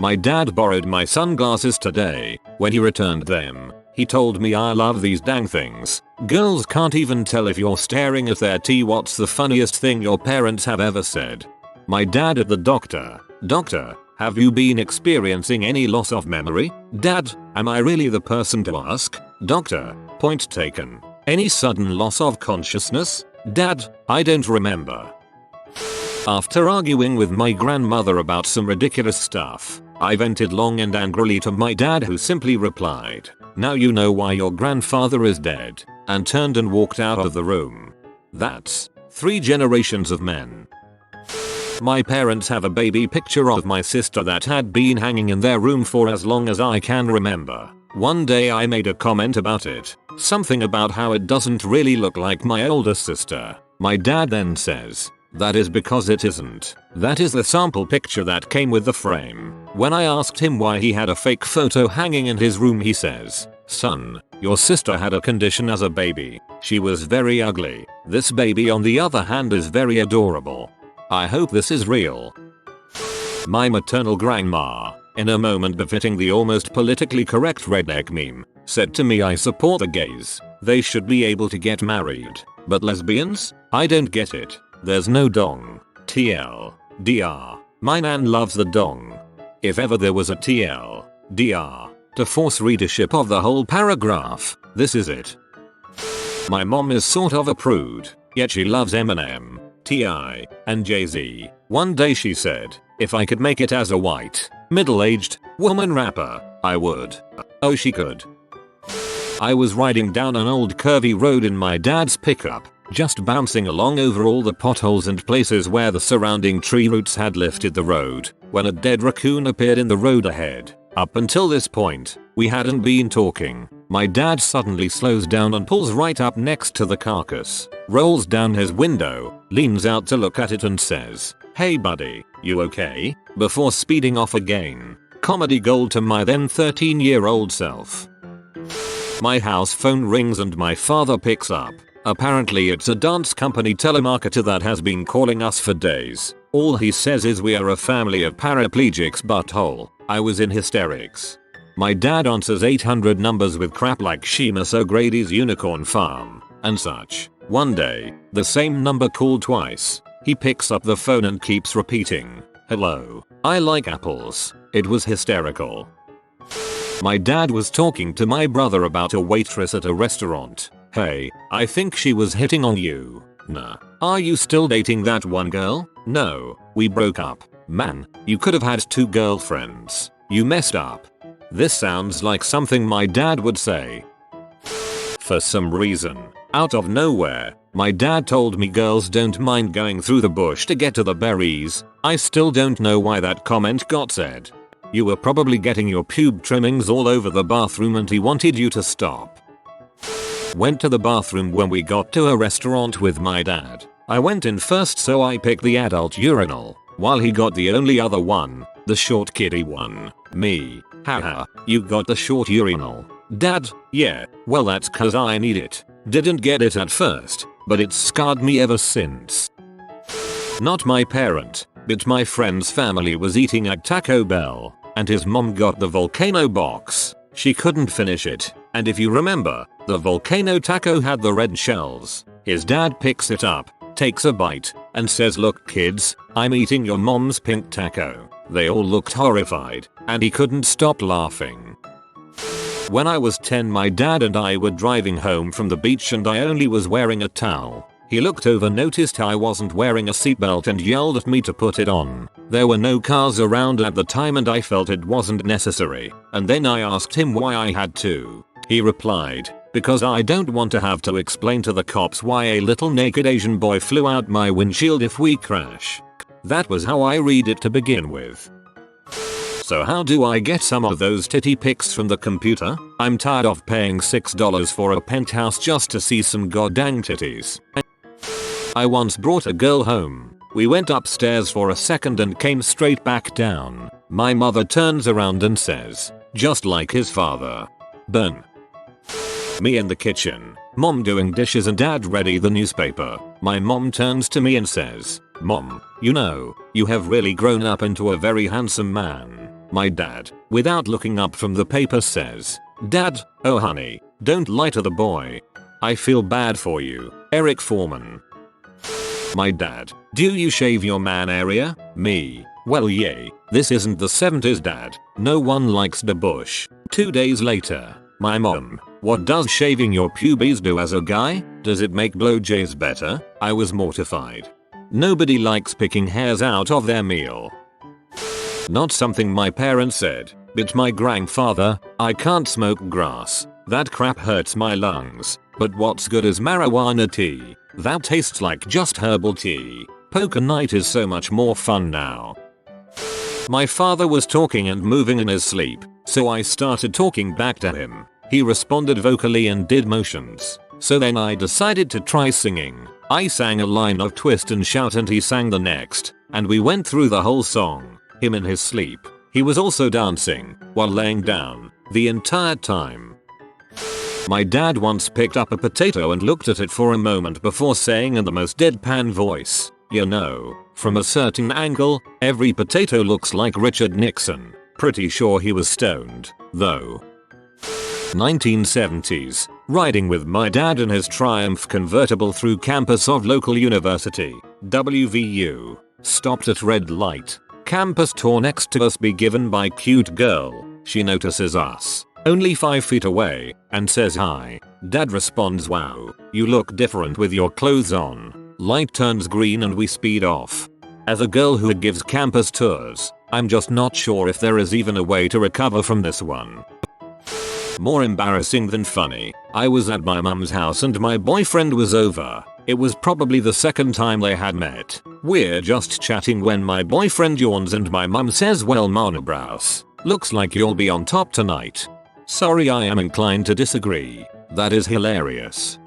My dad borrowed my sunglasses today. When he returned them, he told me I love these dang things. Girls can't even tell if you're staring at their tea. What's the funniest thing your parents have ever said? My dad at the doctor. Doctor, have you been experiencing any loss of memory? Dad, am I really the person to ask? Doctor, point taken. Any sudden loss of consciousness? Dad, I don't remember. After arguing with my grandmother about some ridiculous stuff, I vented long and angrily to my dad, who simply replied, "Now you know why your grandfather is dead," and turned and walked out of the room. That's 3 generations of men. My parents have a baby picture of my sister that had been hanging in their room for as long as I can remember. One day I made a comment about it, something about how it doesn't really look like my older sister. My dad then says, "That is because it isn't. That is the sample picture that came with the frame." When I asked him why he had a fake photo hanging in his room, he says, "Son, your sister had a condition as a baby. She was very ugly. This baby on the other hand is very adorable. I hope this is real." My maternal grandma, in a moment befitting the almost politically correct redneck meme, said to me, "I support the gays. They should be able to get married. But lesbians? I don't get it. There's no dong. TL. DR. My nan loves the dong." If ever there was a TL. DR. to force readership of the whole paragraph, this is it. My mom is sort of a prude, yet she loves Eminem, T.I., and Jay-Z. One day she said, if I could make it as a white, middle-aged, woman rapper, I would. Oh, she could. I was riding down an old curvy road in my dad's pickup, just bouncing along over all the potholes and places where the surrounding tree roots had lifted the road, when a dead raccoon appeared in the road ahead. Up until this point, we hadn't been talking. My dad suddenly slows down and pulls right up next to the carcass, rolls down his window, leans out to look at it and says, "Hey buddy, you okay?" before speeding off again. Comedy gold to my then 13-year-old self. My house phone rings and my father picks up. Apparently it's a dance company telemarketer that has been calling us for days. All he says is we are a family of paraplegics, butthole. I was in hysterics. My dad answers 800 numbers with crap like Seamus O'Grady's Unicorn Farm and such. One day, the same number called twice. He picks up the phone and keeps repeating, "Hello, I like apples." It was hysterical. My dad was talking to my brother about a waitress at a restaurant. "Hey, I think she was hitting on you." "Nah. Are you still dating that one girl?" "No, we broke up." "Man, you could have had 2 girlfriends. You messed up." This sounds like something my dad would say. For some reason, out of nowhere, my dad told me girls don't mind going through the bush to get to the berries. I still don't know why that comment got said. You were probably getting your pube trimmings all over the bathroom and he wanted you to stop. Went to the bathroom when we got to a restaurant with my dad. I went in first, so I picked the adult urinal, while he got the only other one, the short kiddie one. Me. Haha, you got the short urinal. Dad, yeah, well that's cause I need it. Didn't get it at first, but it's scarred me ever since. Not my parent, but my friend's family was eating at Taco Bell, and his mom got the volcano box. She couldn't finish it, and if you remember, the volcano taco had the red shells. His dad picks it up, takes a bite, and says, "Look kids, I'm eating your mom's pink taco." They all looked horrified, and he couldn't stop laughing. When I was 10, my dad and I were driving home from the beach and I only was wearing a towel. He looked over, noticed I wasn't wearing a seatbelt and yelled at me to put it on. There were no cars around at the time and I felt it wasn't necessary, and then I asked him why I had to. He replied, "Because I don't want to have to explain to the cops why a little naked Asian boy flew out my windshield if we crash." That was how I read it to begin with. So how do I get some of those titty pics from the computer? I'm tired of paying $6 for a penthouse just to see some goddamn titties. I once brought a girl home. We went upstairs for a second and came straight back down. My mother turns around and says, "Just like his father." Burn. Me in the kitchen, mom doing dishes and dad ready the newspaper. My mom turns to me and says, "Mom, you know, you have really grown up into a very handsome man." My dad, without looking up from the paper, says, "Dad, oh honey, don't lie to the boy. I feel bad for you, Eric Foreman." My dad, "Do you shave your man area?" Me, "Well yay, this isn't the 70s dad, no one likes the bush." 2 days later, my mom, "What does shaving your pubes do as a guy? Does it make blowjays better?" I was mortified. Nobody likes picking hairs out of their meal. Not something my parents said, but my grandfather, "I can't smoke grass. That crap hurts my lungs. But what's good is marijuana tea. That tastes like just herbal tea. Poker night is so much more fun now." My father was talking and moving in his sleep, so I started talking back to him. He responded vocally and did motions. So then I decided to try singing. I sang a line of Twist and Shout and he sang the next, and we went through the whole song, him in his sleep. He was also dancing, while laying down, the entire time. My dad once picked up a potato and looked at it for a moment before saying in the most deadpan voice, "You know, from a certain angle, every potato looks like Richard Nixon." Pretty sure he was stoned, though. 1970s, riding with my dad in his Triumph convertible through campus of local university, WVU, stopped at red light. Campus tour next to us be given by cute girl. She notices us, only 5 feet away, and says hi. Dad responds, "Wow, you look different with your clothes on." Light turns green and we speed off. As a girl who gives campus tours, I'm just not sure if there is even a way to recover from this one. More embarrassing than funny, I was at my mum's house and my boyfriend was over. It was probably the second time they had met. We're just chatting when my boyfriend yawns and my mum says, "Well, Monobrous, looks like you'll be on top tonight." Sorry, I am inclined to disagree. That is hilarious.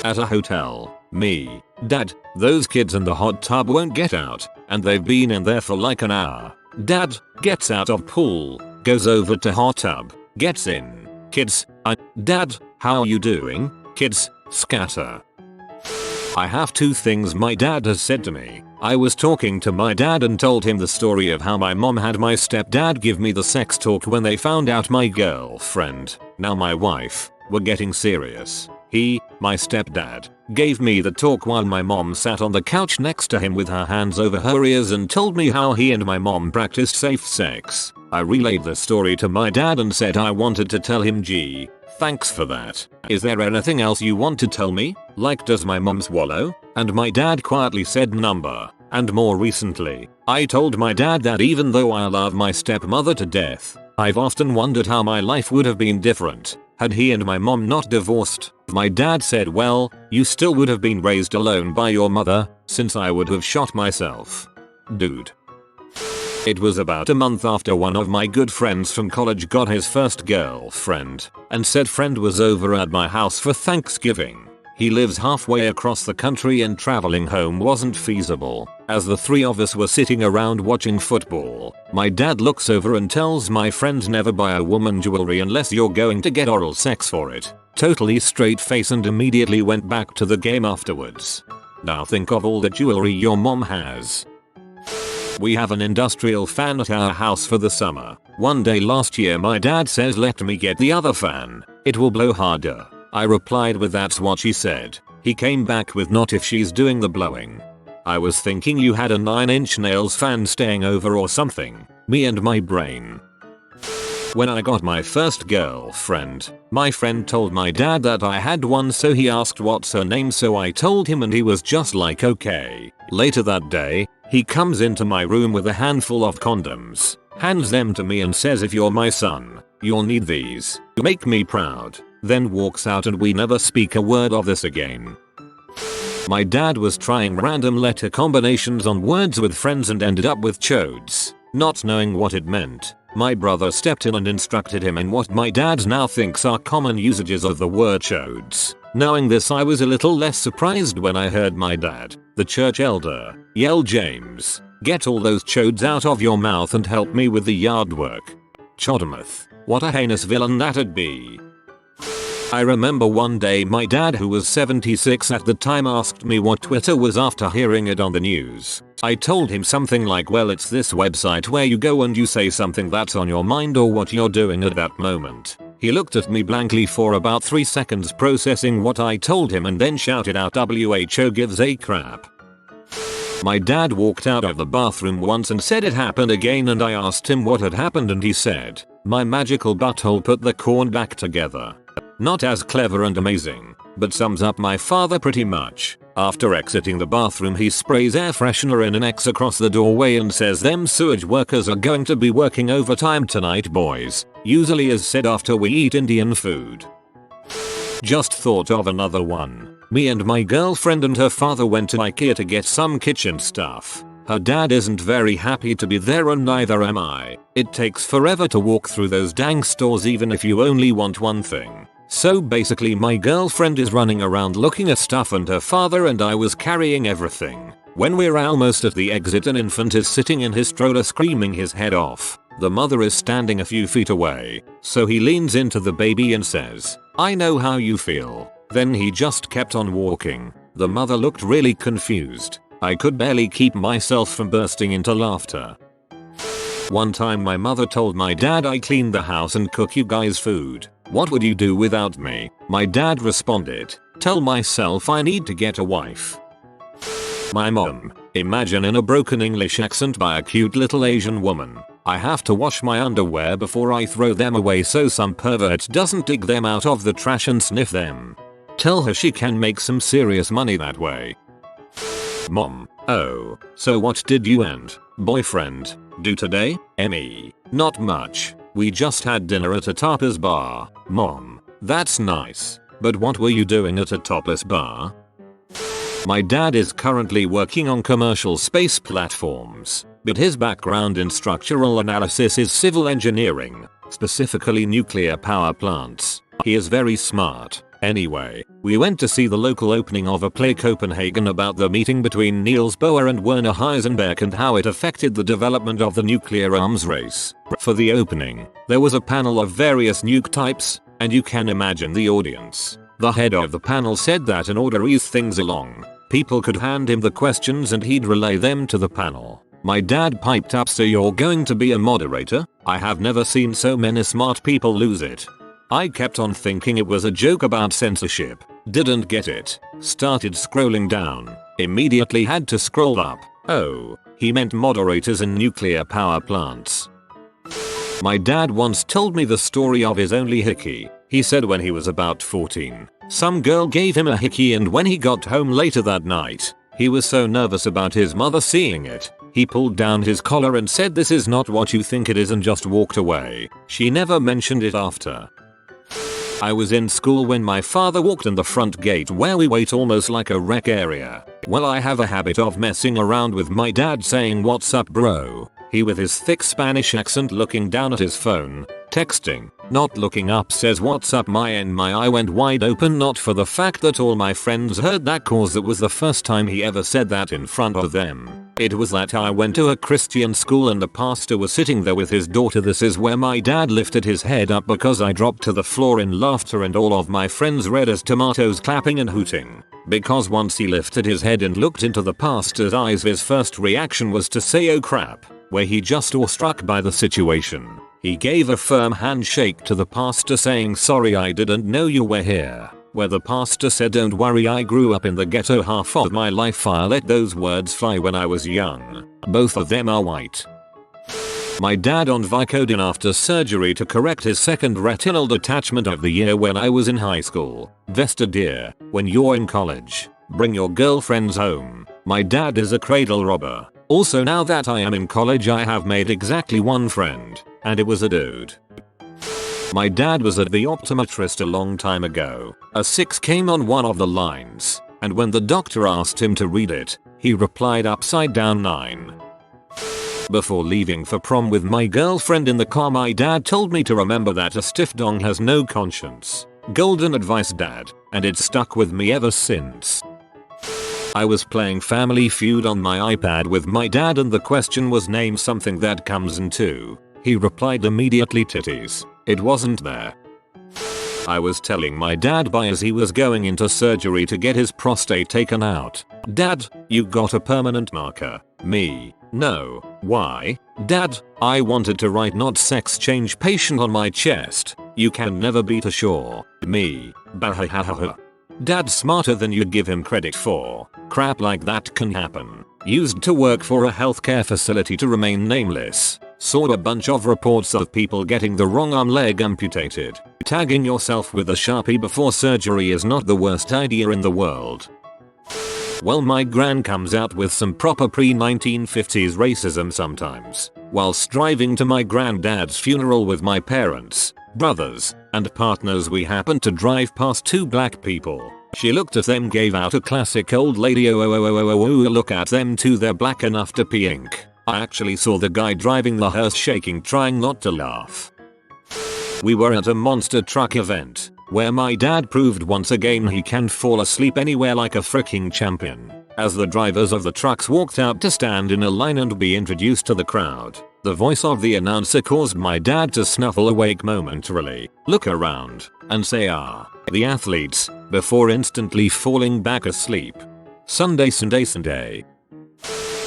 At a hotel, me, Dad, "Those kids in the hot tub won't get out, and they've been in there for like an hour." Dad, gets out of pool, goes over to hot tub, gets in. Kids, Dad, "How you doing?" Kids, scatter. I have 2 things my dad has said to me. I was talking to my dad and told him the story of how my mom had my stepdad give me the sex talk when they found out my girlfriend, now my wife, were getting serious. He, my stepdad, gave me the talk while my mom sat on the couch next to him with her hands over her ears and told me how he and my mom practiced safe sex. I relayed the story to my dad and said I wanted to tell him, "Gee, thanks for that. Is there anything else you want to tell me? Like, does my mom swallow?" And my dad quietly said, "Number." And more recently, I told my dad that even though I love my stepmother to death, I've often wondered how my life would have been different had he and my mom not divorced. My dad said, "Well, you still would have been raised alone by your mother, since I would have shot myself." Dude. It was about a month after one of my good friends from college got his first girlfriend, and said friend was over at my house for Thanksgiving. He lives halfway across the country and traveling home wasn't feasible. As the 3 of us were sitting around watching football, my dad looks over and tells my friend, "Never buy a woman jewelry unless you're going to get oral sex for it." Totally straight face and immediately went back to the game afterwards. Now think of all the jewelry your mom has. We have an industrial fan at our house for the summer. One day last year my dad says, "Let me get the other fan. It will blow harder." I replied with, "That's what she said." He came back with, "Not if she's doing the blowing." I was thinking you had a 9-inch nails fan staying over or something. Me and my brain. When I got my first girlfriend, my friend told my dad that I had one, so he asked what's her name, so I told him and he was just like, "Okay." Later that day, he comes into my room with a handful of condoms, hands them to me and says, "If you're my son, you'll need these. Make me proud." Then walks out and we never speak a word of this again. My dad was trying random letter combinations on words with friends and ended up with Chodes, not knowing what it meant. My brother stepped in and instructed him in what my dad now thinks are common usages of the word Chodes. Knowing this, I was a little less surprised when I heard my dad, the church elder, yell, "James, get all those Chodes out of your mouth and help me with the yard work." Chodomouth, what a heinous villain that'd be. I remember one day my dad, who was 76 at the time, asked me what Twitter was after hearing it on the news. I told him something like, well, it's this website where you go and you say something that's on your mind or what you're doing at that moment. He looked at me blankly for about 3 seconds processing what I told him and then shouted out, WHO gives a crap. My dad walked out of the bathroom once and said it happened again, and I asked him what had happened and he said, my magical butthole put the corn back together. Not as clever and amazing, but sums up my father pretty much. After exiting the bathroom, he sprays air freshener in an X across the doorway and says, them sewage workers are going to be working overtime tonight, boys. Usually is said after we eat Indian food. Just thought of another one. Me and my girlfriend and her father went to IKEA to get some kitchen stuff. Her dad isn't very happy to be there and neither am I. It takes forever to walk through those dang stores even if you only want one thing. So basically my girlfriend is running around looking at stuff and her father and I was carrying everything. When we're almost at the exit, an infant is sitting in his stroller screaming his head off. The mother is standing a few feet away, so he leans into the baby and says, I know how you feel. Then he just kept on walking. The mother looked really confused. I could barely keep myself from bursting into laughter. One time my mother told my dad, I clean the house and cook you guys food. What would you do without me? My dad responded, tell myself I need to get a wife. My mom, imagine in a broken English accent by a cute little Asian woman. I have to wash my underwear before I throw them away so some pervert doesn't dig them out of the trash and sniff them. Tell her she can make some serious money that way. Mom, oh, so what did you and boyfriend do today? Me, not much. We just had dinner at a tapas bar. Mom, that's nice. But what were you doing at a topless bar? My dad is currently working on commercial space platforms, but his background in structural analysis is civil engineering, specifically nuclear power plants. He is very smart. Anyway, we went to see the local opening of a play Copenhagen about the meeting between Niels Bohr and Werner Heisenberg and how it affected the development of the nuclear arms race. For the opening, there was a panel of various nuke types, and you can imagine the audience. The head of the panel said that in order to ease things along, people could hand him the questions and he'd relay them to the panel. My dad piped up, so you're going to be a moderator? I have never seen so many smart people lose it. I kept on thinking it was a joke about censorship. Didn't get it. Started scrolling down. Immediately had to scroll up. Oh, he meant moderators in nuclear power plants. My dad once told me the story of his only Hickey. He said when he was about 14, some girl gave him a Hickey, and when he got home later that night, he was so nervous about his mother seeing it, he pulled down his collar and said, this is not what you think it is, and just walked away. She never mentioned it after. I was in school when my father walked in the front gate where we wait almost like a rec area. Well, I have a habit of messing around with my dad saying, what's up bro? He with his thick Spanish accent looking down at his phone, texting, not looking up, says what's up my, and my eye went wide open, not for the fact that all my friends heard that, cause that was the first time he ever said that in front of them. It was that I went to a Christian school and the pastor was sitting there with his daughter. This is where my dad lifted his head up because I dropped to the floor in laughter and all of my friends red as tomatoes, clapping and hooting. Because once he lifted his head and looked into the pastor's eyes, his first reaction was to say oh crap, where he just awestruck by the situation. He gave a firm handshake to the pastor saying, sorry I didn't know you were here. Where the pastor said, don't worry, I grew up in the ghetto half of my life. I let those words fly when I was young. Both of them are white. My dad on Vicodin after surgery to correct his second retinal detachment of the year when I was in high school. Vesta dear, when you're in college, bring your girlfriends home. My dad is a cradle robber. Also, now that I am in college, I have made exactly one friend, and it was a dude. My dad was at the optometrist a long time ago. A 6 came on one of the lines, and when the doctor asked him to read it, he replied upside down 9. Before leaving for prom with my girlfriend in the car, my dad told me to remember that a stiff dong has no conscience. Golden advice, dad, and it's stuck with me ever since. I was playing Family Feud on my iPad with my dad and the question was name something that comes in 2. He replied immediately titties. It wasn't there. I was telling my dad as he was going into surgery to get his prostate taken out. Dad, you got a permanent marker. Me, no. Why? Dad, I wanted to write not sex change patient on my chest. You can never be too sure. Me, bahahaha. Dad's smarter than you'd give him credit for. Crap like that can happen. Used to work for a healthcare facility to remain nameless. Saw a bunch of reports of people getting the wrong arm leg amputated. Tagging yourself with a Sharpie before surgery is not the worst idea in the world. Well, my gran comes out with some proper pre-1950s racism sometimes. Whilst driving to my granddad's funeral with my parents, brothers, and partners, we happened to drive past two black people. She looked at them, gave out a classic old lady look at them too, they're black enough to pee ink. I actually saw the guy driving the hearse shaking, trying not to laugh. We were at a monster truck event, where my dad proved once again he can fall asleep anywhere like a freaking champion. As the drivers of the trucks walked out to stand in a line and be introduced to the crowd, the voice of the announcer caused my dad to snuffle awake momentarily, look around, and say "Ah, the athletes," before instantly falling back asleep. Sunday.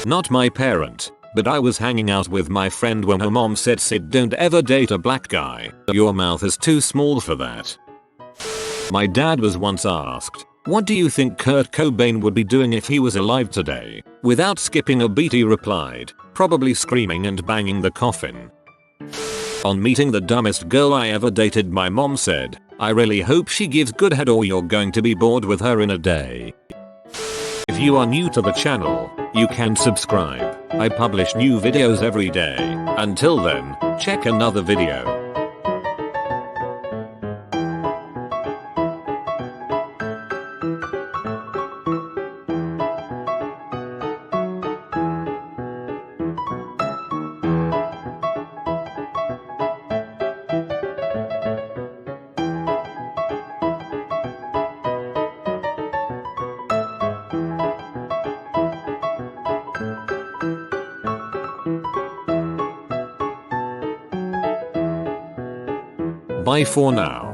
Not my parent, but I was hanging out with my friend when her mom said, "Sid, don't ever date a black guy. Your mouth is too small for that." My dad was once asked, "What do you think Kurt Cobain would be doing if he was alive today?" Without skipping a beat he replied, "Probably screaming and banging the coffin." On meeting the dumbest girl I ever dated, my mom said, "I really hope she gives good head or you're going to be bored with her in a day." If you are new to the channel, you can subscribe. I publish new videos every day. Until then, check another video. Bye for now.